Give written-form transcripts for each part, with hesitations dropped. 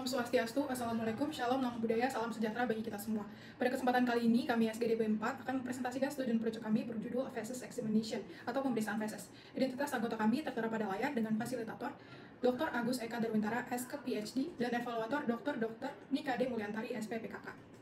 Om Swastiastu, Assalamualaikum, Shalom, Namo Buddhaya, Salam Sejahtera bagi kita semua. Pada kesempatan kali ini, kami SGDB 4 akan mempresentasikan student project kami berjudul Faces Examination atau pemeriksaan faces. Identitas anggota kami tertera pada layar dengan fasilitator Dr. Agus Eka Darwintara, SK PhD, dan evaluator Dr. Nika D. Mulyantari, SPPKK.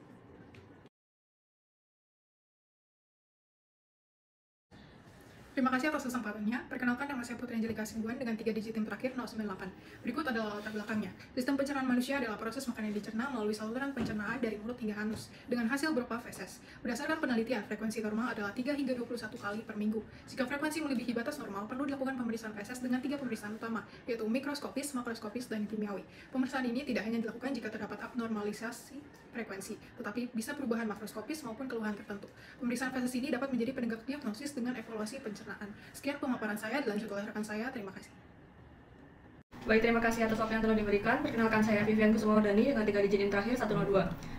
Terima kasih atas kesempatannya. Perkenalkan, nama saya Putri Angelika Singguan dengan 3 digit tim terakhir 098. Berikut adalah latar belakangnya. Sistem pencernaan manusia adalah proses makanan yang dicerna melalui saluran pencernaan dari mulut hingga anus, dengan hasil berupa feses. Berdasarkan penelitian, frekuensi normal adalah 3 hingga 21 kali per minggu. Jika frekuensi melebihi batas normal, perlu dilakukan pemeriksaan feses dengan 3 pemeriksaan utama, yaitu mikroskopis, makroskopis, dan kimiawi. Pemeriksaan ini tidak hanya dilakukan jika terdapat abnormalisasi frekuensi, tetapi bisa perubahan makroskopis maupun keluhan tertentu. Pemeriksaan feses ini dapat menjadi penegak diagnosis dengan evaluasi pencernaan. Sekian pemaparan saya, dilanjut oleh rekan saya. Terima kasih. Baik, terima kasih atas waktu yang telah diberikan. Perkenalkan, saya Vivian Kusumawardani dengan 3 digit yang terakhir 102.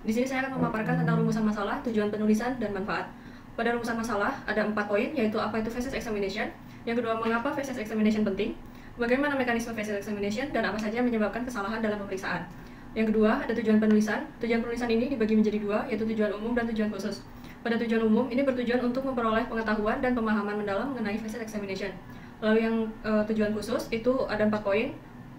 Di sini saya akan memaparkan tentang rumusan masalah, tujuan penulisan, dan manfaat. Pada rumusan masalah ada 4 poin, yaitu apa itu faces examination, yang kedua mengapa faces examination penting, bagaimana mekanisme faces examination, dan apa saja yang menyebabkan kesalahan dalam pemeriksaan. Yang kedua ada tujuan penulisan. Tujuan penulisan ini dibagi menjadi 2, yaitu tujuan umum dan tujuan khusus. Pada tujuan umum, ini bertujuan untuk memperoleh pengetahuan dan pemahaman mendalam mengenai faces examination. Lalu yang tujuan khusus itu ada 4 poin.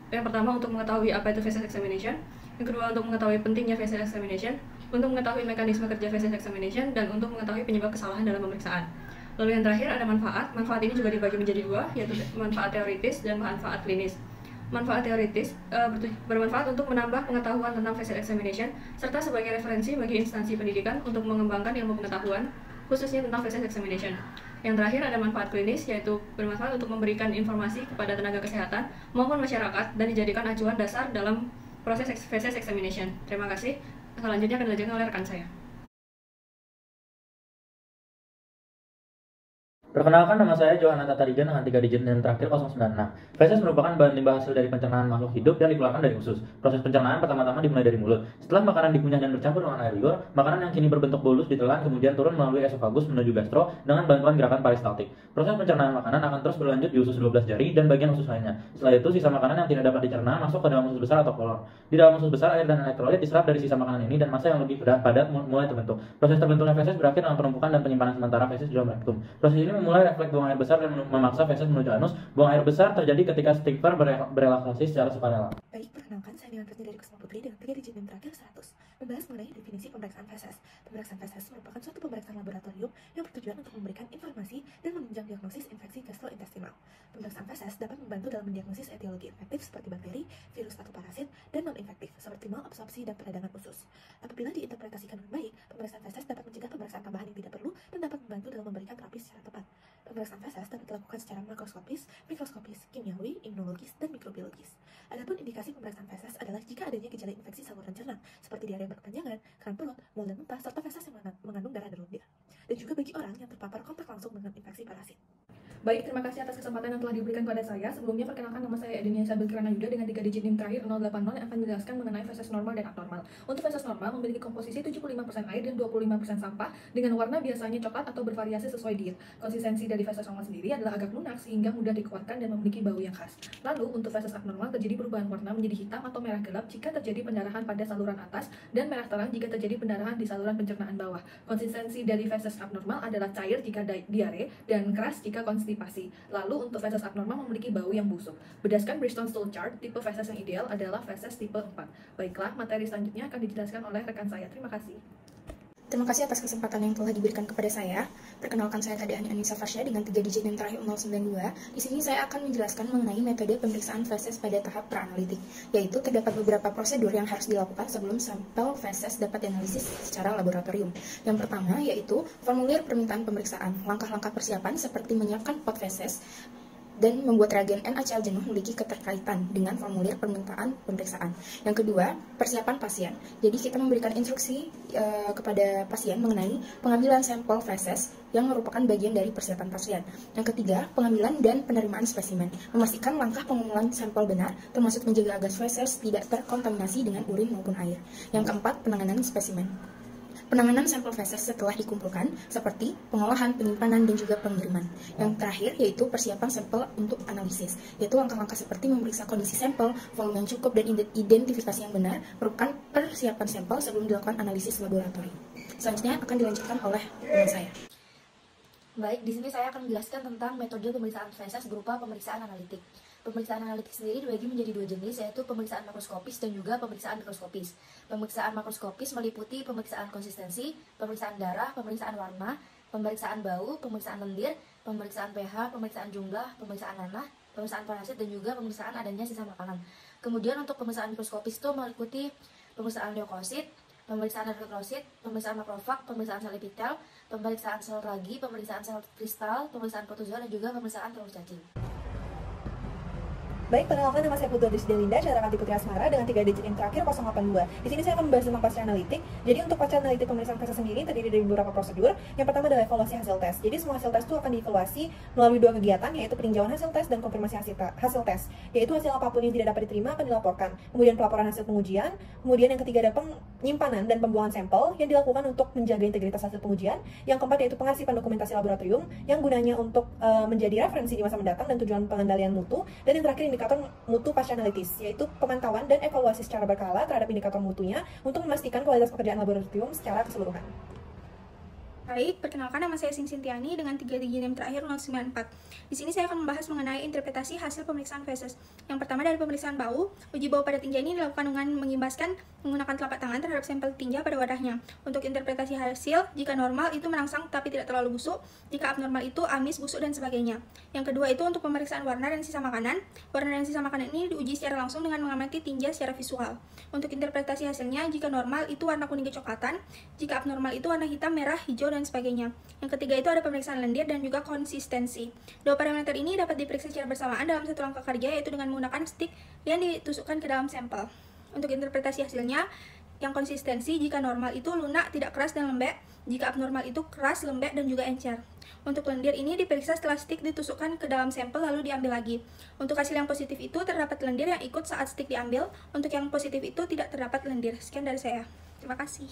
Yang pertama untuk mengetahui apa itu faces examination. Yang kedua untuk mengetahui pentingnya faces examination. Untuk mengetahui mekanisme kerja faces examination. Dan untuk mengetahui penyebab kesalahan dalam pemeriksaan. Lalu yang terakhir ada manfaat. Manfaat ini juga dibagi menjadi 2, yaitu manfaat teoritis dan manfaat klinis. Manfaat teoritis bermanfaat untuk menambah pengetahuan tentang faces examination serta sebagai referensi bagi instansi pendidikan untuk mengembangkan ilmu pengetahuan khususnya tentang faces examination. Yang terakhir ada manfaat klinis, yaitu bermanfaat untuk memberikan informasi kepada tenaga kesehatan maupun masyarakat dan dijadikan acuan dasar dalam proses faces examination. Terima kasih. Selanjutnya akan dilanjutkan oleh rekan saya. Perkenalkan, nama saya Johanna Tatarijan dengan 3 digit dan terakhir 096. Feses merupakan bahan limbah hasil dari pencernaan makhluk hidup yang dikeluarkan dari usus. Proses pencernaan pertama-tama dimulai dari mulut. Setelah makanan dikunyah dan bercampur dengan air liur, makanan yang kini berbentuk bolus ditelan kemudian turun melalui esofagus menuju gastro dengan bantuan gerakan peristaltik. Proses pencernaan makanan akan terus berlanjut di usus 12 jari dan bagian usus lainnya. Setelah itu, sisa makanan yang tidak dapat dicerna masuk ke dalam usus besar atau kolon. Di dalam usus besar, air dan elektrolit diserap dari sisa makanan ini dan massa yang lebih padat mulai terbentuk. Proses terbentuknya feses berakhir dengan penumpukan dan penyimpanan sementara feses di dalam rektum. Proses ini memulai refleks buang air besar dan memaksa feses menuju anus. Buang air besar terjadi ketika stiffer berelaksasi secara sukarela. Baik, perkenalkan, saya Dewan dari Kusuma Putri dengan 3 digit yang terakhir 100. Membahas mengenai definisi pemeriksaan feses. Pemeriksaan feses merupakan suatu pemeriksaan laboratorium yang bertujuan untuk memberikan informasi dan menunjang diagnosis infeksi gastrointestinal. Pemeriksaan feses dapat membantu dalam mendiagnosis etiologi infektif seperti bakteri, virus atau parasit, dan non-infektif seperti malabsorpsi dan peradangan usus. Apabila diinterpretasikan dengan baik, pemeriksaan feses dapat mencegah pemeriksaan tambahan yang tidak perlu dan dapat membantu dalam memberikan terapi secara tepat. Pemeriksaan feses dapat dilakukan secara makroskopis, mikroskopis, kimiawi, imunologis, dan mikrobiologis. Adapun indikasi pemeriksaan feses adalah jika adanya gejala infeksi saluran cerna seperti diare berkepanjangan, kram perut, mual dan muntah, serta feses yang mengandung darah dan lendir. Dan juga bagi orang yang terpapar kontak langsung dengan infeksi parasit. Baik, terima kasih atas kesempatan yang telah diberikan kepada saya. Sebelumnya, perkenalkan, nama saya Edenia Isabel Kirana Yuda dengan 3 digit NIM terakhir 080 yang akan menjelaskan mengenai feses normal dan abnormal. Untuk feses normal memiliki komposisi 75% air dan 25% sampah dengan warna biasanya coklat atau bervariasi sesuai diet. Konsistensi dari feses normal sendiri adalah agak lunak sehingga mudah dikeluarkan dan memiliki bau yang khas. Lalu, untuk feses abnormal terjadi perubahan warna menjadi hitam atau merah gelap jika terjadi pendarahan pada saluran atas dan merah terang jika terjadi pendarahan di saluran pencernaan bawah. Konsistensi dari feses abnormal adalah cair jika diare dan keras jika konstipasi. Lalu, untuk feses abnormal memiliki bau yang busuk. Berdasarkan Bristol Stool Chart, tipe feses yang ideal adalah feses tipe 4. Baiklah, materi selanjutnya akan dijelaskan oleh rekan saya. Terima kasih. Terima kasih atas kesempatan yang telah diberikan kepada saya. Perkenalkan, saya Tadiani Anissa Farsya dengan 3 digit yang terakhir 092. Di sini saya akan menjelaskan mengenai metode pemeriksaan feses pada tahap praanalitik, yaitu terdapat beberapa prosedur yang harus dilakukan sebelum sampel feses dapat dianalisis secara laboratorium. Yang pertama yaitu formulir permintaan pemeriksaan. Langkah-langkah persiapan seperti menyiapkan pot feses dan membuat reagen NaCl jenuh memiliki keterkaitan dengan formulir permintaan pemeriksaan. Yang kedua, persiapan pasien. Jadi kita memberikan instruksi kepada pasien mengenai pengambilan sampel feses yang merupakan bagian dari persiapan pasien. Yang ketiga, pengambilan dan penerimaan spesimen. Memastikan langkah pengumpulan sampel benar, termasuk menjaga agar feses tidak terkontaminasi dengan urin maupun air. Yang keempat, penanganan spesimen. Penanganan sampel feses setelah dikumpulkan, seperti pengolahan, penyimpanan, dan juga pengiriman. Yang terakhir yaitu persiapan sampel untuk analisis, yaitu langkah-langkah seperti memeriksa kondisi sampel, volume yang cukup, dan identifikasi yang benar merupakan persiapan sampel sebelum dilakukan analisis laboratorium. Selanjutnya akan dilanjutkan oleh teman saya. Baik, di sini saya akan menjelaskan tentang metode pemeriksaan feses berupa pemeriksaan analitik. Pemeriksaan analitik sendiri dibagi menjadi dua jenis, yaitu pemeriksaan makroskopis dan juga pemeriksaan mikroskopis. Pemeriksaan makroskopis meliputi pemeriksaan konsistensi, pemeriksaan darah, pemeriksaan warna, pemeriksaan bau, pemeriksaan lendir, pemeriksaan pH, pemeriksaan jumlah, pemeriksaan nanah, pemeriksaan parasit, dan juga pemeriksaan adanya sisa makanan. Kemudian untuk pemeriksaan mikroskopis itu meliputi pemeriksaan leukosit, pemeriksaan eritrosit, pemeriksaan makrofag, pemeriksaan sel epitel, pemeriksaan sel ragi, pemeriksaan sel kristal, pemeriksaan protozoa, dan juga pemeriksaan telur cacing. Baik, perkenalkan nama saya Putri Delinda, Syarakanti Putri Asmara dengan 3 digit yang terakhir 082. Di sini saya akan membahas tentang pasca analitik. Jadi untuk pasca analitik pemeriksaan feses sendiri terdiri dari beberapa prosedur. Yang pertama adalah evaluasi hasil tes. Jadi semua hasil tes itu akan dievaluasi melalui dua kegiatan, yaitu peninjauan hasil tes dan konfirmasi hasil tes. Yaitu hasil apapun yang tidak dapat diterima akan dilaporkan. Kemudian pelaporan hasil pengujian. Kemudian yang ketiga ada penyimpanan dan pembuangan sampel yang dilakukan untuk menjaga integritas hasil pengujian. Yang keempat yaitu pengarsipan dokumentasi laboratorium yang gunanya untuk menjadi referensi di masa mendatang dan tujuan pengendalian mutu. Dan yang terakhir indikator mutu pasca analitis, yaitu pemantauan dan evaluasi secara berkala terhadap indikator mutunya untuk memastikan kualitas pekerjaan laboratorium secara keseluruhan. Baik, perkenalkan nama saya Sintiani dengan 3 digit NIM terakhir 094. Di sini saya akan membahas mengenai interpretasi hasil pemeriksaan feses. Yang pertama dari pemeriksaan bau. Uji bau pada tinja ini dilakukan dengan mengimbaskan menggunakan telapak tangan terhadap sampel tinja pada wadahnya. Untuk interpretasi hasil, jika normal itu merangsang tapi tidak terlalu busuk, jika abnormal itu amis, busuk, dan sebagainya. Yang kedua itu untuk pemeriksaan warna dan sisa makanan. Warna dan sisa makanan ini diuji secara langsung dengan mengamati tinja secara visual. Untuk interpretasi hasilnya, jika normal itu warna kuning kecoklatan, jika abnormal itu warna hitam, merah, hijau, dan sebagainya. Yang ketiga itu ada pemeriksaan lendir dan juga konsistensi. Dua parameter ini dapat diperiksa secara bersamaan dalam satu langkah kerja, yaitu dengan menggunakan stick yang ditusukkan ke dalam sampel. Untuk interpretasi hasilnya, yang konsistensi jika normal itu lunak, tidak keras dan lembek, jika abnormal itu keras, lembek, dan juga encer. Untuk lendir ini diperiksa setelah stick ditusukkan ke dalam sampel lalu diambil lagi. Untuk hasil yang positif itu terdapat lendir yang ikut saat stick diambil, untuk yang positif itu tidak terdapat lendir. Sekian dari saya. Terima kasih.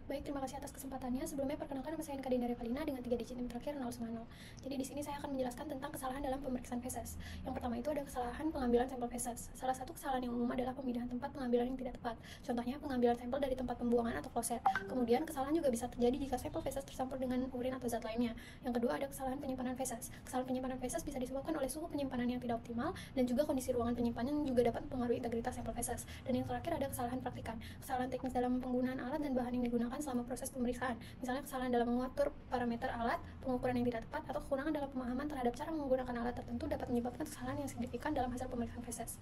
Baik, terima kasih atas kesempatannya. Sebelumnya perkenalkan nama saya Kadinda Revalina dengan 3 digit NIM terakhir 090. Jadi di sini saya akan menjelaskan tentang kesalahan dalam pemeriksaan feses. Yang pertama itu ada kesalahan pengambilan sampel feses. Salah satu kesalahan yang umum adalah pemindahan tempat pengambilan yang tidak tepat. Contohnya pengambilan sampel dari tempat pembuangan atau kloset. Kemudian kesalahan juga bisa terjadi jika sampel feses tercampur dengan urin atau zat lainnya. Yang kedua ada kesalahan penyimpanan feses. Kesalahan penyimpanan feses bisa disebabkan oleh suhu penyimpanan yang tidak optimal dan juga kondisi ruangan penyimpanan juga dapat mempengaruhi integritas sampel feses. Dan yang terakhir ada kesalahan praktikan. Kesalahan teknis dalam penggunaan alat dan bahan yang digunakan selama proses pemeriksaan. Misalnya kesalahan dalam mengatur parameter alat, pengukuran yang tidak tepat, atau kekurangan dalam pemahaman terhadap cara menggunakan alat tertentu dapat menyebabkan kesalahan yang signifikan dalam hasil pemeriksaan feses.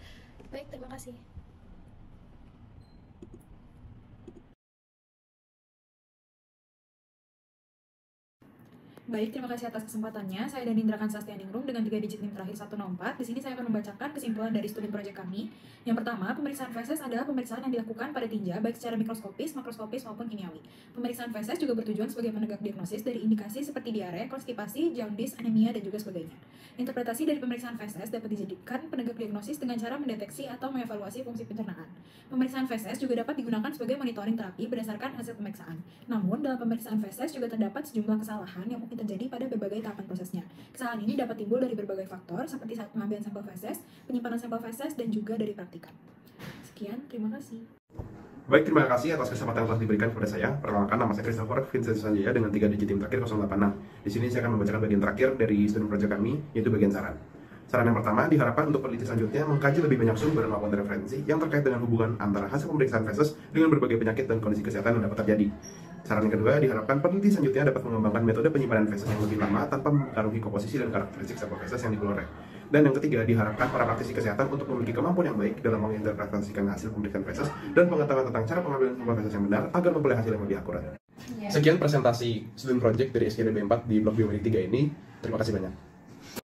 Baik, terima kasih. Baik, terima kasih atas kesempatannya. Saya Danindra Kansastianingrum dengan 3 digit NIM terakhir 104. Di sini saya akan membacakan kesimpulan dari studi proyek kami. Yang pertama, pemeriksaan feses adalah pemeriksaan yang dilakukan pada tinja baik secara mikroskopis, makroskopis maupun kimiawi. Pemeriksaan feses juga bertujuan sebagai penegak diagnosis dari indikasi seperti diare, konstipasi, jaundice, anemia, dan juga sebagainya. Interpretasi dari pemeriksaan feses dapat dijadikan penegak diagnosis dengan cara mendeteksi atau mengevaluasi fungsi pencernaan. Pemeriksaan feses juga dapat digunakan sebagai monitoring terapi berdasarkan hasil pemeriksaan. Namun, dalam pemeriksaan feses juga terdapat sejumlah kesalahan yang mungkin terjadi pada berbagai tahapan prosesnya. Kesalahan ini dapat timbul dari berbagai faktor seperti saat pengambilan sampel feses, penyimpanan sampel feses, dan juga dari praktikan. Sekian, terima kasih. Baik, terima kasih atas kesempatan yang telah diberikan kepada saya. Perkenalkan, nama saya Christopher Vincent Sanjaya dengan 3 digit NIM terakhir 086. Di sini saya akan membacakan bagian terakhir dari studi proyek kami, yaitu bagian saran. Saran yang pertama diharapkan untuk peneliti selanjutnya mengkaji lebih banyak sumber maupun referensi yang terkait dengan hubungan antara hasil pemeriksaan feses dengan berbagai penyakit dan kondisi kesehatan yang dapat terjadi. Saran yang kedua diharapkan peneliti selanjutnya dapat mengembangkan metode penyimpanan feses yang lebih lama tanpa mempengaruhi komposisi dan karakteristik sampel feses yang dikeluarkan. Dan yang ketiga diharapkan para praktisi kesehatan untuk memiliki kemampuan yang baik dalam menginterpretasikan hasil pemeriksaan feses dan pengetahuan tentang cara pengambilan sampel feses yang benar agar memperoleh hasil yang lebih akurat. Sekian presentasi student project dari SKDB 4 di blog Biomedi 3 ini. Terima kasih banyak.